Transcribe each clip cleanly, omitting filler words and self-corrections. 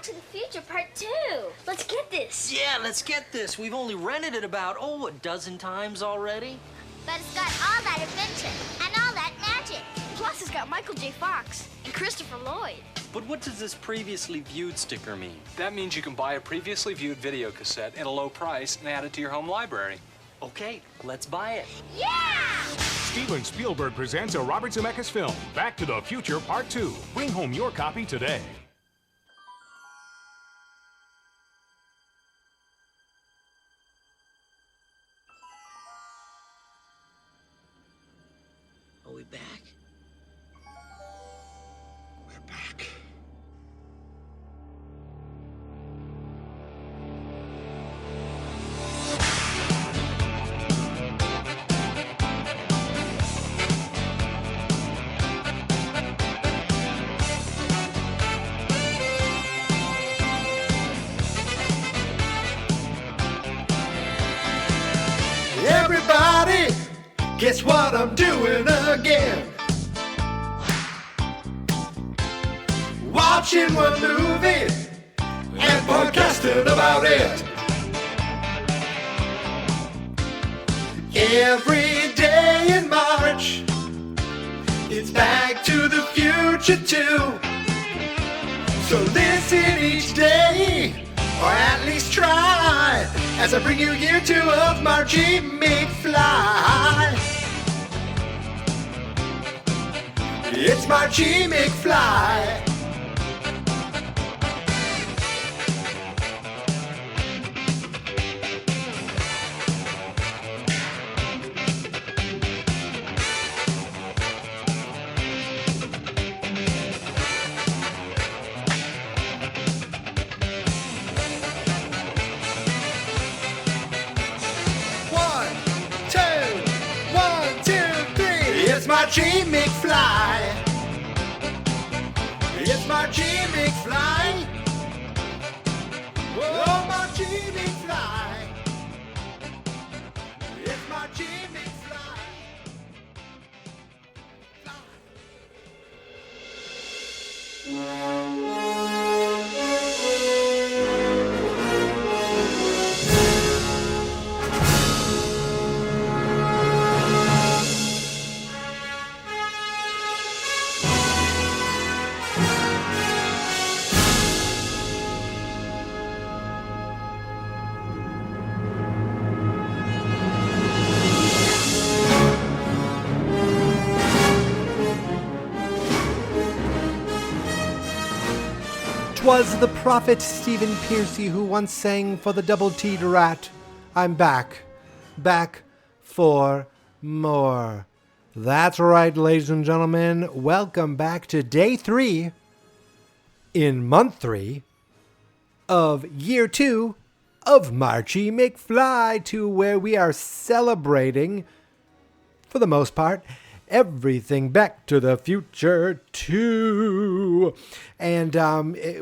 to the Future Part 2. Let's get this. Yeah, let's get this. We've only rented it about, a dozen times already. But it's got all that adventure and all that magic. Plus, it's got Michael J. Fox and Christopher Lloyd. But what does this previously viewed sticker mean? That means you can buy a previously viewed video cassette at a low price and add it to your home library. Okay, let's buy it. Yeah! Steven Spielberg presents a Robert Zemeckis film, Back to the Future Part 2. Bring home your copy today. Are we back? We're back. Everybody, guess what I'm doing again? Watching one movie and podcasting about it. Every day in March, it's Back to the Future 2. So listen each day, or at least try, as I bring you year 2 of Marchy McFly. It's Marchy McFly. It's Marchy McFly. It's Marchy McFly. Oh, Marchy McFly. It's Marchy McFly. Was the prophet Stephen Piercy who once sang for the double-T'd rat, I'm back for more. That's right, ladies and gentlemen. Welcome back to day 3 in month 3 of year 2 of Marchy McFly, to where we are celebrating, for the most part, everything Back to the Future 2. And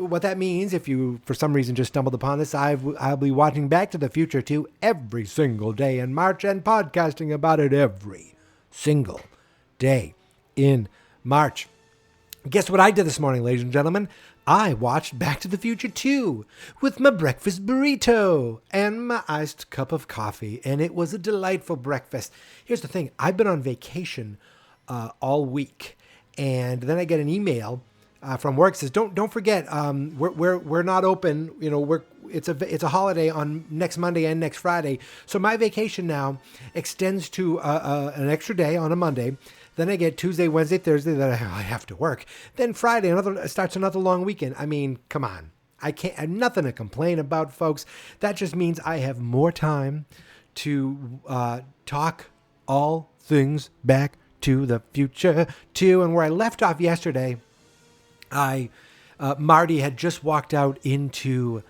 what that means, if you for some reason just stumbled upon this, I'll be watching Back to the Future 2 every single day in March and podcasting about it every single day in March. Guess what I did this morning, ladies and gentlemen? I watched Back to the Future 2 with my breakfast burrito and my iced cup of coffee, and it was a delightful breakfast. Here's the thing. I've been on vacation all week, and then I get an email from work says, don't forget, we're not open. You know, it's a holiday on next Monday and next Friday. So my vacation now extends to an extra day on a Monday. Then I get Tuesday, Wednesday, Thursday that I have to work. Then Friday starts another long weekend. I mean, come on. I have nothing to complain about, folks. That just means I have more time to talk all things Back to the Future 2. And where I left off yesterday, Marty had just walked out into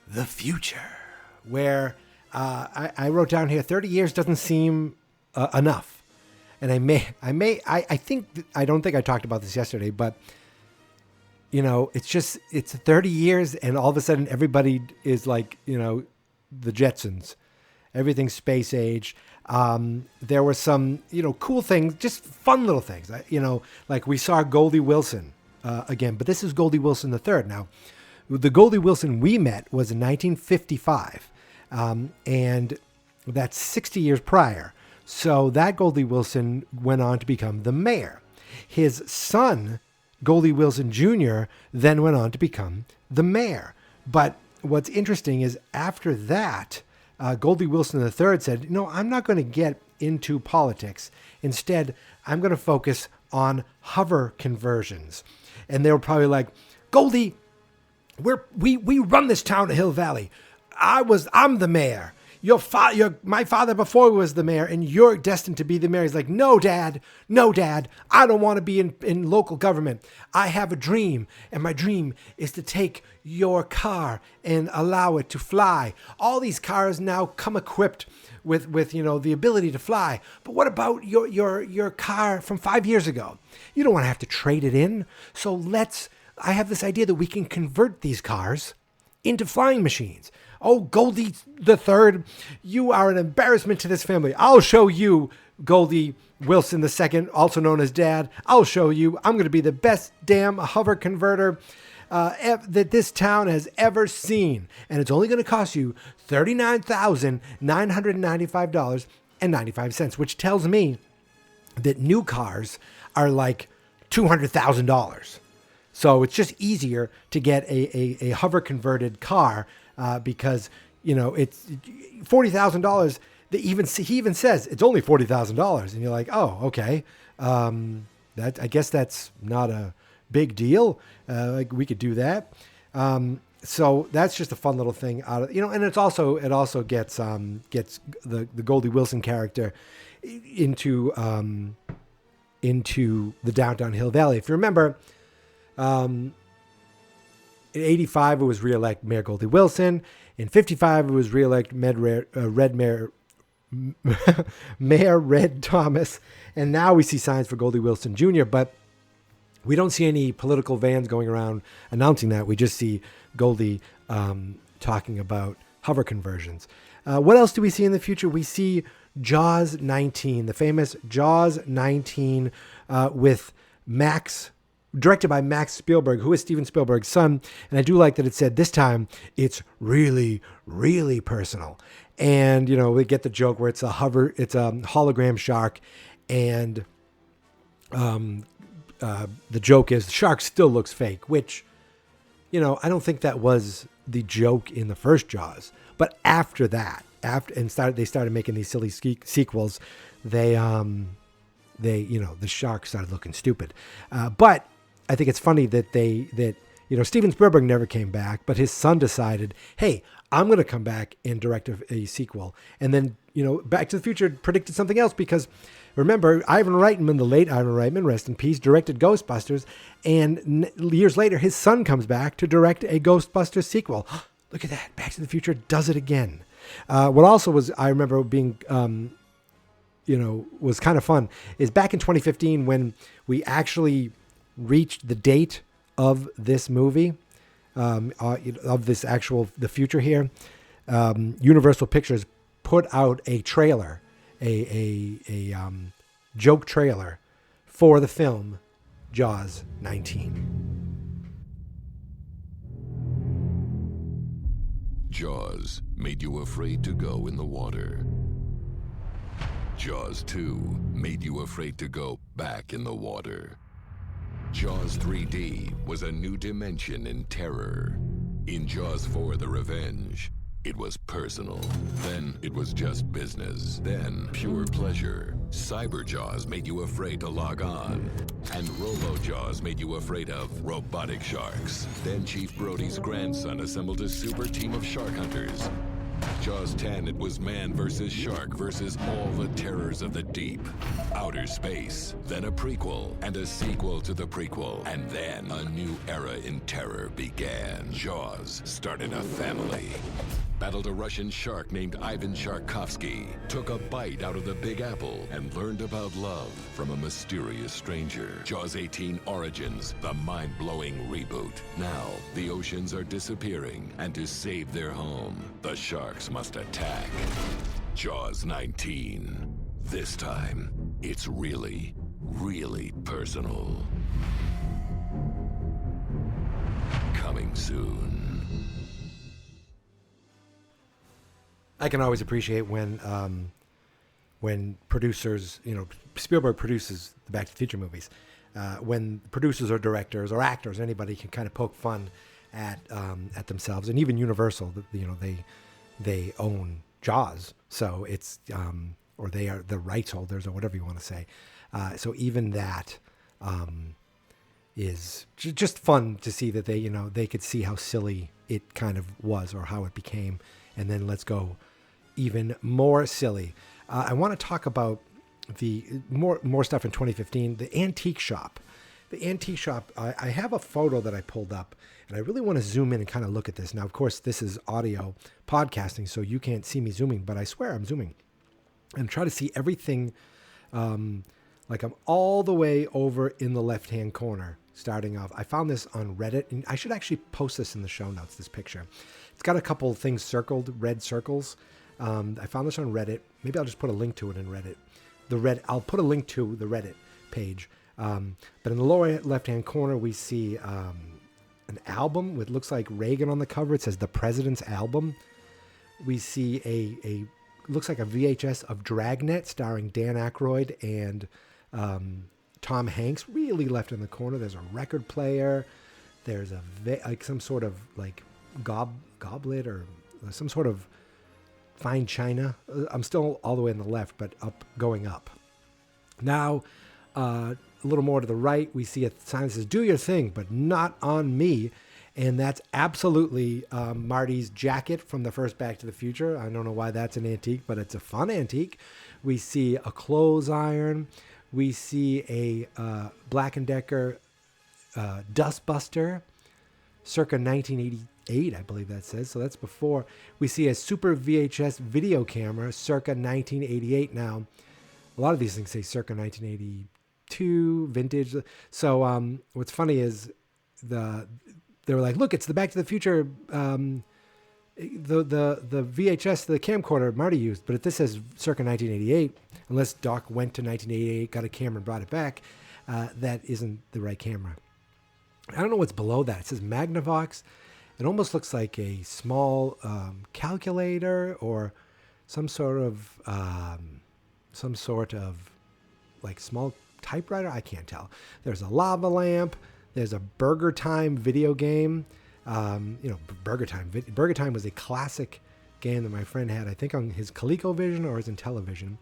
the future, where I wrote down here, 30 years doesn't seem enough. And I don't think I talked about this yesterday, but you know, it's 30 years and all of a sudden everybody is like, you know, the Jetsons, everything's space age. There were some, you know, cool things, just fun little things, you know, like we saw Goldie Wilson again, but this is Goldie Wilson III. Now, The Goldie Wilson we met was in 1955, and that's 60 years prior. So that Goldie Wilson went on to become the mayor. His son, Goldie Wilson Jr., then went on to become the mayor. But what's interesting is after that, Goldie Wilson III said, no, I'm not going to get into politics. Instead, I'm going to focus on hover conversions. And they were probably like, Goldie, we run this town of Hill Valley. I'm the mayor. My father before was the mayor, and you're destined to be the mayor. He's like, no, Dad, I don't want to be in local government. I have a dream, and my dream is to take your car and allow it to fly. All these cars now come equipped with the ability to fly. But what about your car from 5 years ago? You don't want to have to trade it in. So I have this idea that we can convert these cars into flying machines. Oh, Goldie the Third, you are an embarrassment to this family. I'll show you, Goldie Wilson II, also known as Dad. I'll show you. I'm going to be the best damn hover converter that this town has ever seen. And it's only going to cost you $39,995.95, which tells me that new cars are like $200,000. So it's just easier to get a hover converted car because, it's $40,000. He even says it's only $40,000. And you're like, oh, okay. I guess that's not a big deal. Like we could do that. So that's just a fun little thing out of, and it also gets the Goldie Wilson character into the downtown Hill Valley. If you remember, in 85, it was re-elect Mayor Goldie Wilson. In 55, it was re-elect Mayor Red Thomas. And now we see signs for Goldie Wilson Jr., but we don't see any political vans going around announcing that. We just see Goldie talking about hover conversions. What else do we see in the future? We see Jaws 19, the famous Jaws 19 with Max, directed by Max Spielberg, who is Steven Spielberg's son. And I do like that it said this time it's really, really personal. And, we get the joke where it's a hologram shark. And the joke is the shark still looks fake, which, I don't think that was the joke in the first Jaws. But after that, they started making these silly sequels, the shark started looking stupid. But I think it's funny that Steven Spielberg never came back, but his son decided, hey, I'm going to come back and direct a sequel. And then, Back to the Future predicted something else because, remember, Ivan Reitman, the late Ivan Reitman, rest in peace, directed Ghostbusters. And years later, his son comes back to direct a Ghostbusters sequel. Look at that. Back to the Future does it again. What also was, I remember being, was kind of fun is back in 2015 when we actually reached the date of this movie, of this the future here, Universal Pictures put out a trailer, a joke trailer for the film Jaws 19. Jaws made you afraid to go in the water. Jaws 2 made you afraid to go back in the water. Jaws 3D was a new dimension in terror. In Jaws 4: The Revenge, it was personal. Then it was just business. Then pure pleasure. Cyber Jaws made you afraid to log on. And Robo Jaws made you afraid of robotic sharks. Then Chief Brody's grandson assembled a super team of shark hunters. Jaws 10, it was man versus shark versus all the terrors of the deep. Outer space, then a prequel, and a sequel to the prequel. And then a new era in terror began. Jaws started a family. Battled a Russian shark named Ivan Sharkovsky, took a bite out of the Big Apple, and learned about love from a mysterious stranger. Jaws 18 Origins, the mind-blowing reboot. Now, the oceans are disappearing, and to save their home, the sharks must attack. Jaws 19. This time, it's really, really personal. Coming coming soon. I can always appreciate when producers, Spielberg produces the Back to the Future movies. When producers or directors or actors, anybody can kind of poke fun at themselves, and even Universal, they own Jaws, so it's or they are the rights holders or whatever you want to say. So even that is just fun to see that they could see how silly it kind of was or how it became, and then let's go even more silly. I want to talk about the more stuff in 2015. The antique shop. The antique shop. I have a photo that I pulled up, and I really want to zoom in and kind of look at this. Now, of course, this is audio podcasting, so you can't see me zooming, but I swear I'm zooming and try to see everything. Like I'm all the way over in the left-hand corner, starting off. I found this on Reddit, and I should actually post this in the show notes. This picture. It's got a couple of things circled, red circles. I found this on Reddit. Maybe I'll just put a link to it in Reddit. I'll put a link to the Reddit page. But in the lower left-hand corner, we see an album with looks like Reagan on the cover. It says The President's Album. We see looks like a VHS of Dragnet starring Dan Aykroyd and Tom Hanks, really left in the corner. There's a record player. There's some sort of like goblet or some sort of fine china. I'm still all the way on the left, but going up. Now, a little more to the right, we see a sign that says, "Do your thing, but not on me." And that's absolutely Marty's jacket from the first Back to the Future. I don't know why that's an antique, but it's a fun antique. We see a clothes iron. We see a Black & Decker Dustbuster, circa 1988, I believe that says. So that's before. We see a Super VHS video camera, circa 1988. Now, a lot of these things say circa 1982, vintage. So what's funny is they were like, look, it's the Back to the Future, the VHS, the camcorder Marty used, but this says circa 1988, unless Doc went to 1988, got a camera and brought it back, that isn't the right camera. I don't know what's below that. It says Magnavox. It almost looks like a small calculator or some sort of like small typewriter. I can't tell. There's a lava lamp. There's a Burger Time video game. Burger Time. Burger Time was a classic game that my friend had, I think, on his ColecoVision or his Intellivision.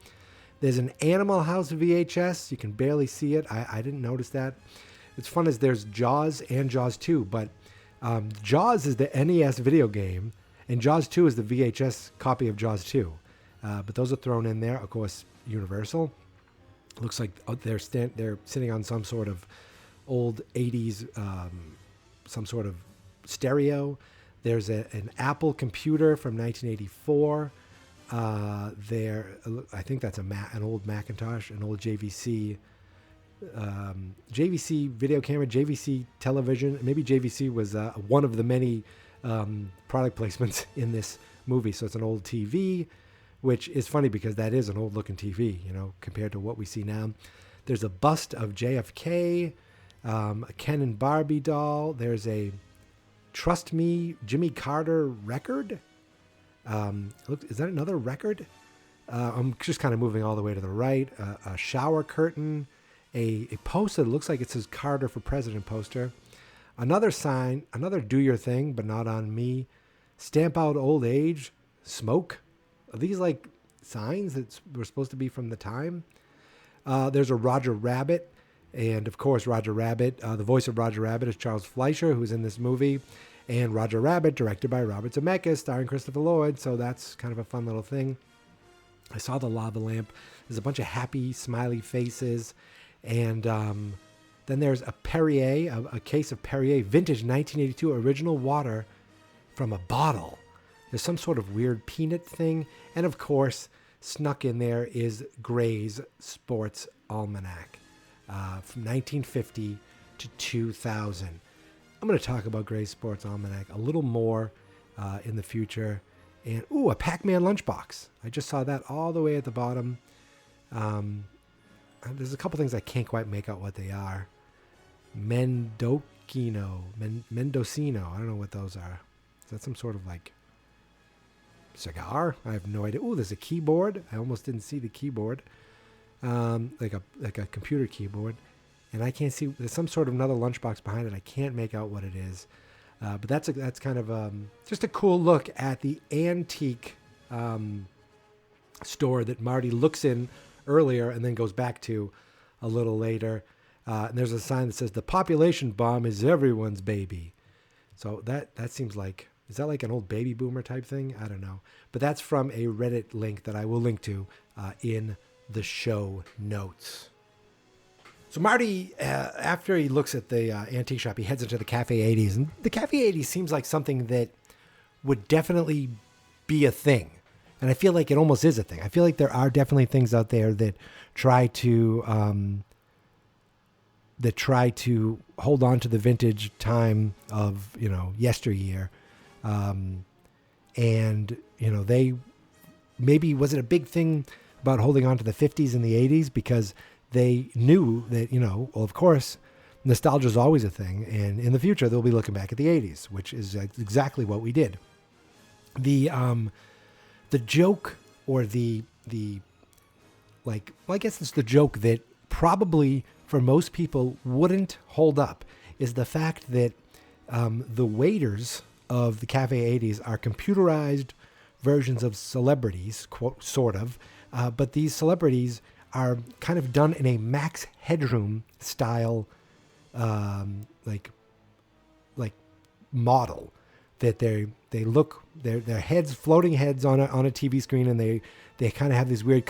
There's an Animal House VHS. You can barely see it. I didn't notice that. It's fun as there's Jaws and Jaws 2, but Jaws is the NES video game, and Jaws 2 is the VHS copy of Jaws 2. But those are thrown in there. Of course, Universal. Looks like they're sitting on some sort of old 80s, some sort of stereo. There's an Apple computer from 1984. I think that's an old Macintosh, an old JVC video camera, JVC television. Maybe JVC was one of the many product placements in this movie. So it's an old TV, which is funny because that is an old looking TV, compared to what we see now. There's a bust of JFK, a Ken and Barbie doll. There's a Trust Me Jimmy Carter record. Look, is that another record? I'm just kind of moving all the way to the right. A shower curtain, a poster that looks like it says Carter for President poster. Another sign, another do your thing, but not on me. Stamp out old age, smoke. Are these like signs that were supposed to be from the time? There's a Roger Rabbit. And of course, Roger Rabbit, the voice of Roger Rabbit is Charles Fleischer, who's in this movie. And Roger Rabbit, directed by Robert Zemeckis, starring Christopher Lloyd. So that's kind of a fun little thing. I saw the lava lamp. There's a bunch of happy, smiley faces. And then there's a Perrier, a case of Perrier, vintage 1982 original water from a bottle. There's some sort of weird peanut thing. And of course, snuck in there is Gray's Sports Almanac from 1950 to 2000. I'm going to talk about Gray's Sports Almanac a little more in the future. And, a Pac-Man lunchbox. I just saw that all the way at the bottom. There's a couple things I can't quite make out what they are. Mendoki Mendocino. I don't know what those are. Is that some sort of like cigar? I have no idea. Ooh, there's a keyboard. I almost didn't see the keyboard. Like a computer keyboard. And I can't see. There's some sort of another lunchbox behind it. I can't make out what it is. But that's kind of just a cool look at the antique store that Marty looks in earlier and then goes back to a little later. And there's a sign that says, "The population bomb is everyone's baby." So that seems like, is that like an old baby boomer type thing? I don't know. But that's from a Reddit link that I will link to in the show notes. So Marty, after he looks at the antique shop, he heads into the Cafe 80's. And the Cafe 80's seems like something that would definitely be a thing. And I feel like it almost is a thing. I feel like there are definitely things out there that try to hold on to the vintage time of, yesteryear. And, they maybe, was it a big thing about holding on to the 50s and the 80s? Because they knew that, well, of course, nostalgia is always a thing. And in the future, they'll be looking back at the 80s, which is exactly what we did. The joke, or I guess it's the joke that probably for most people wouldn't hold up, is the fact that the waiters of the Cafe 80's are computerized versions of celebrities, quote, sort of, but these celebrities are kind of done in a Max Headroom style, like model, that they look, their heads, floating heads on a TV screen, and they kind of have this weird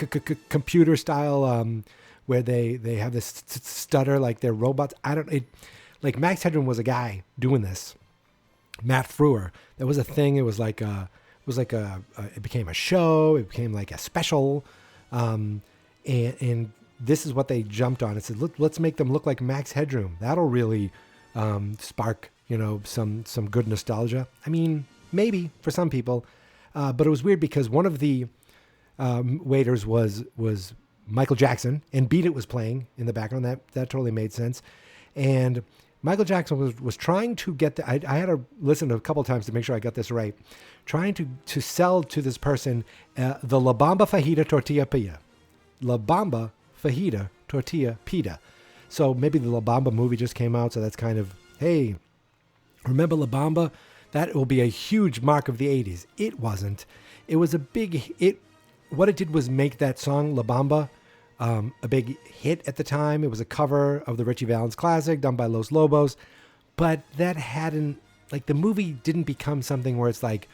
computer style, where they have this stutter like they're robots. Like Max Headroom was a guy doing this, Matt Frewer. That was a thing. It became a show. It became like a special. And this is what they jumped on. It said, let's make them look like Max Headroom. That'll really spark, some good nostalgia. I mean, maybe for some people, but it was weird because one of the waiters was Michael Jackson, and Beat It was playing in the background. That totally made sense. And Michael Jackson was trying to get I had to listen to a couple times to make sure I got this right. Trying to sell to this person the La Bamba Fajita Tortilla Pita. La Bamba Fajita Tortilla Pita. So maybe the La Bamba movie just came out, so that's kind of, hey, remember La Bamba? That will be a huge mark of the 80s. It wasn't. It was what it did was make that song La Bamba a big hit at the time. It was a cover of the Richie Valens classic done by Los Lobos, but that hadn't, the movie didn't become something where it's like,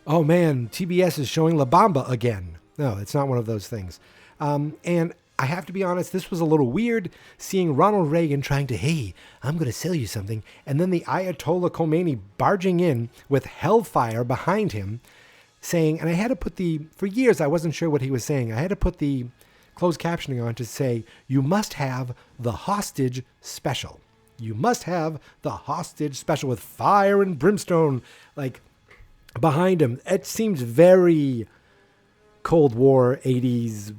oh man, TBS is showing La Bamba again. No, it's not one of those things. And I have to be honest, this was a little weird, seeing Ronald Reagan trying to, hey, I'm going to sell you something, and then the Ayatollah Khomeini barging in with hellfire behind him, saying, and I had to put for years I wasn't sure what he was saying. I had to put the closed captioning on to say, you must have the hostage special. You must have the hostage special with fire and brimstone, behind him. It seems very Cold War 80s,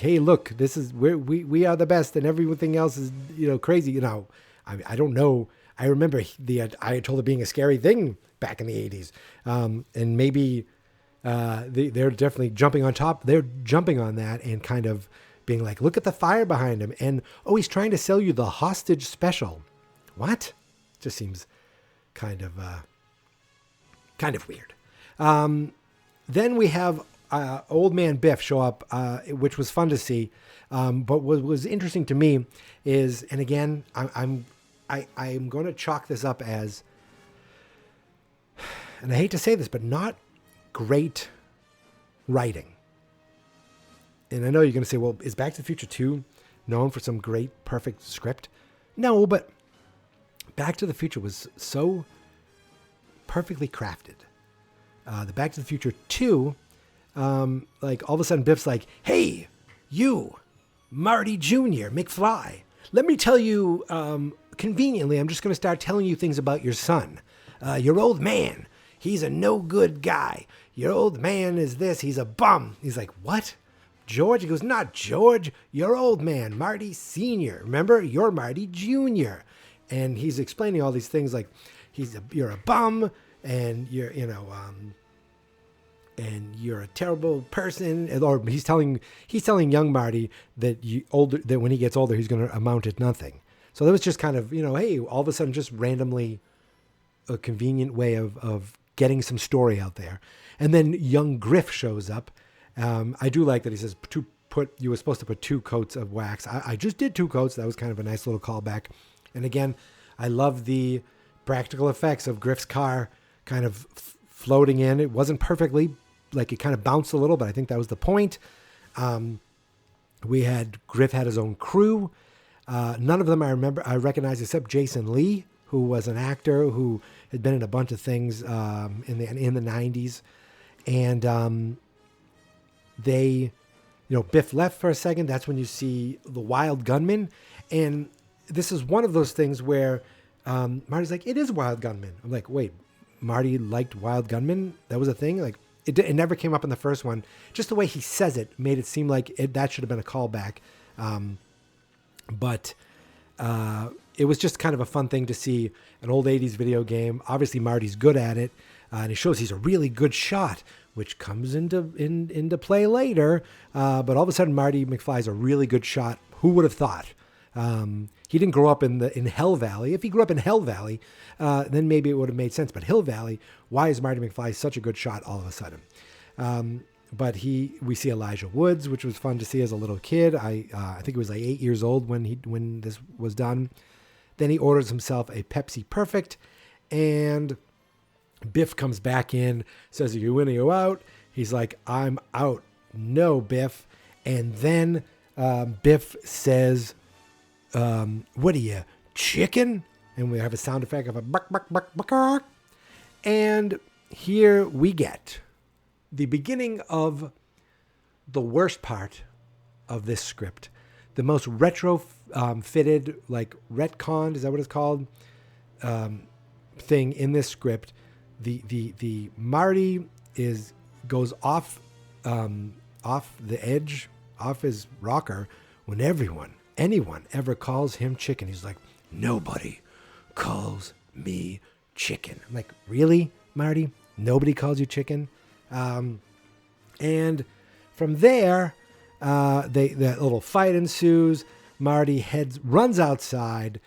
hey, look, this is we are the best, and everything else is crazy. I don't know. I remember the Ayatollah being a scary thing back in the 80s, and maybe they're definitely jumping on top. They're jumping on that and kind of being like, look at the fire behind him, and he's trying to sell you the hostage special. What? Just seems kind of weird. Then we have Old Man Biff show up, which was fun to see. But what was interesting to me is, and again, I'm going to chalk this up as, and I hate to say this, but not great writing. And I know you're going to say, well, is Back to the Future 2 known for some great, perfect script? No, but Back to the Future was so perfectly crafted. The Back to the Future 2, all of a sudden Biff's like, hey, you, Marty Jr., McFly, let me tell you, conveniently, I'm just going to start telling you things about your son. Your old man, he's a no good guy. Your old man is this, he's a bum. He's like, what? George? He goes, not George, your old man, Marty Sr. Remember, you're Marty Jr. And he's explaining all these things like you're a bum and you're, and you're a terrible person. Or he's telling young Marty that that when he gets older, he's going to amount to nothing. So that was just kind of, hey, all of a sudden just randomly a convenient way of getting some story out there. And then young Griff shows up. I do like that he says you were supposed to put 2 coats of wax. I just did 2 coats. That was kind of a nice little callback. And again, I love the practical effects of Griff's car kind of floating in. It wasn't perfectly, like it kind of bounced a little, but I think that was the point. Griff had his own crew. None of them I recognize except Jason Lee, who was an actor who had been in a bunch of things in the 90s. And Biff left for a second. That's when you see the Wild Gunman. And this is one of those things where Marty's like, it is Wild Gunman. I'm like, wait, Marty liked Wild Gunman? That was a thing? Like, it never came up in the first one. Just the way he says it made it seem like that should have been a callback. But it was just kind of a fun thing to see an old 80s video game. Obviously, Marty's good at it. And it shows he's a really good shot, which comes into play later. But all of a sudden, Marty McFly's a really good shot. Who would have thought? He didn't grow up in Hell Valley. If he grew up in Hell Valley, then maybe it would have made sense. But Hill Valley, why is Marty McFly such a good shot all of a sudden? But we see Elijah Woods, which was fun to see as a little kid. I think he was like 8 years old when this was done. Then he orders himself a Pepsi Perfect, and Biff comes back in, says, "Are you in or you out?" He's like, "I'm out." "No, Biff." And then Biff says, "What are you, chicken?" And we have a sound effect of a buck, buck, buck, buck, buck. And here we get the beginning of the worst part of this script. The most fitted, like retconned, is that what it's called? Thing in this script. The Marty goes off the edge, off his rocker when anyone ever calls him chicken. He's like, "Nobody calls me chicken." I'm like, really, Marty? Nobody calls you chicken? And from there, that little fight ensues. Marty runs outside.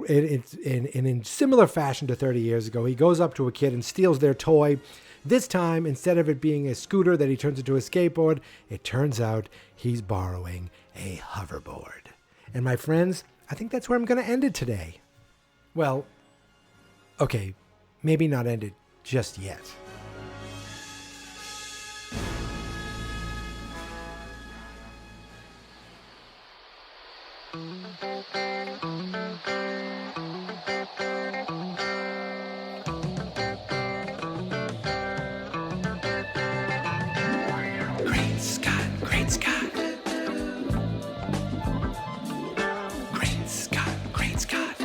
In similar fashion to 30 years ago, he goes up to a kid and steals their toy. This time, instead of it being a scooter that he turns into a skateboard, it turns out he's borrowing a hoverboard. And my friends, I think that's where I'm going to end it today. Well, okay, maybe not end it just yet. Great Scott, great Scott. Great Scott, great Scott.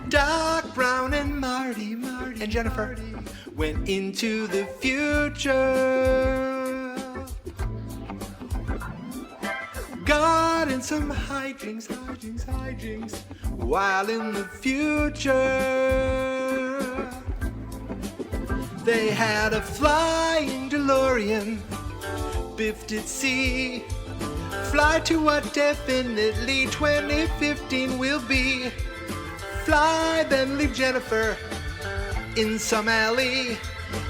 Doc Brown and Marty and Jennifer went into the future. Got in some hijinks, while in the future. They had a flying DeLorean, Biff did see, fly to what definitely 2015 will be. Fly, then leave Jennifer in some alley.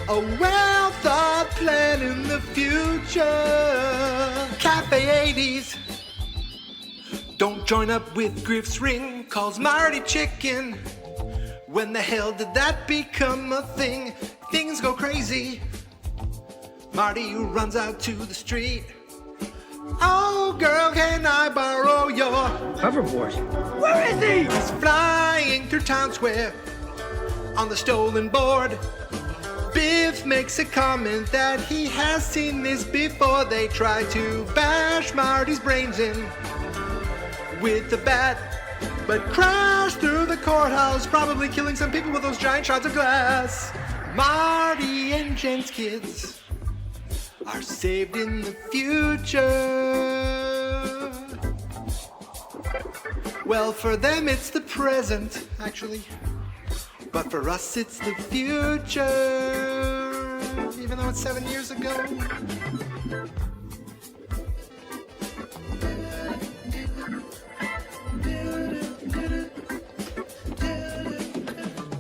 A well-thought plan in the future. Cafe 80's. Don't join up with Griff's ring, calls Marty chicken. When the hell did that become a thing? Things go crazy. Marty runs out to the street. "Oh, girl, can I borrow your hoverboard?" "Where is he?" He's flying through town square on the stolen board. Biff makes a comment that he has seen this before. They try to bash Marty's brains in with the bat, but crash through the courthouse, probably killing some people with those giant shards of glass. Marty and Jen's kids are saved in the future. Well, for them it's the present, actually. But for us it's the future, even though it's 7 years ago.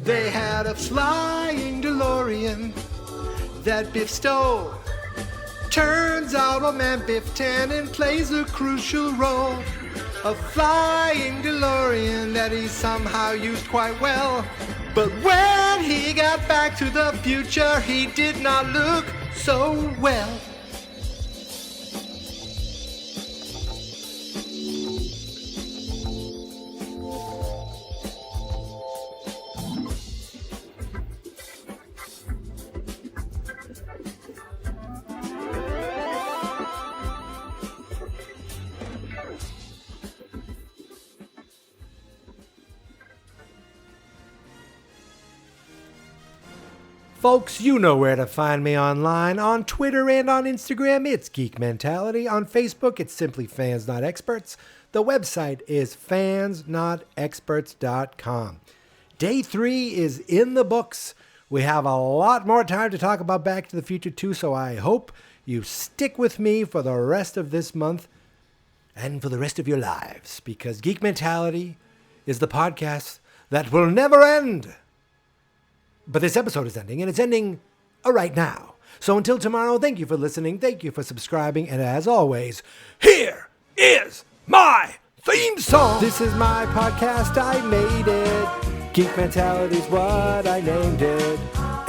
They had a flying DeLorean that Biff stole. Turns out old man Biff Tannen plays a crucial role. A flying DeLorean that he somehow used quite well. But when he got back to the future, he did not look so well. Folks, you know where to find me online. On Twitter and on Instagram, it's Geek Mentality. On Facebook, it's simply Fans Not Experts. The website is fansnotexperts.com. Day 3 is in the books. We have a lot more time to talk about Back to the Future 2, so I hope you stick with me for the rest of this month and for the rest of your lives, because Geek Mentality is the podcast that will never end. But this episode is ending, and it's ending right now. So until tomorrow, thank you for listening, thank you for subscribing, and as always, here is my theme song. This is my podcast, I made it. Geek Mentality's what I named it.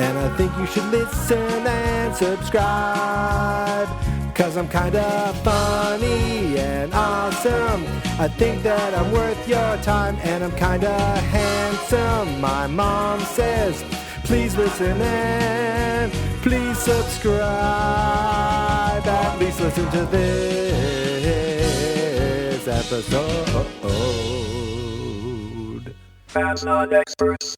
And I think you should listen and subscribe, 'cause I'm kinda funny and awesome. I think that I'm worth your time, and I'm kinda handsome. My mom says, please listen and please subscribe. At least listen to this episode. Fans Not Experts.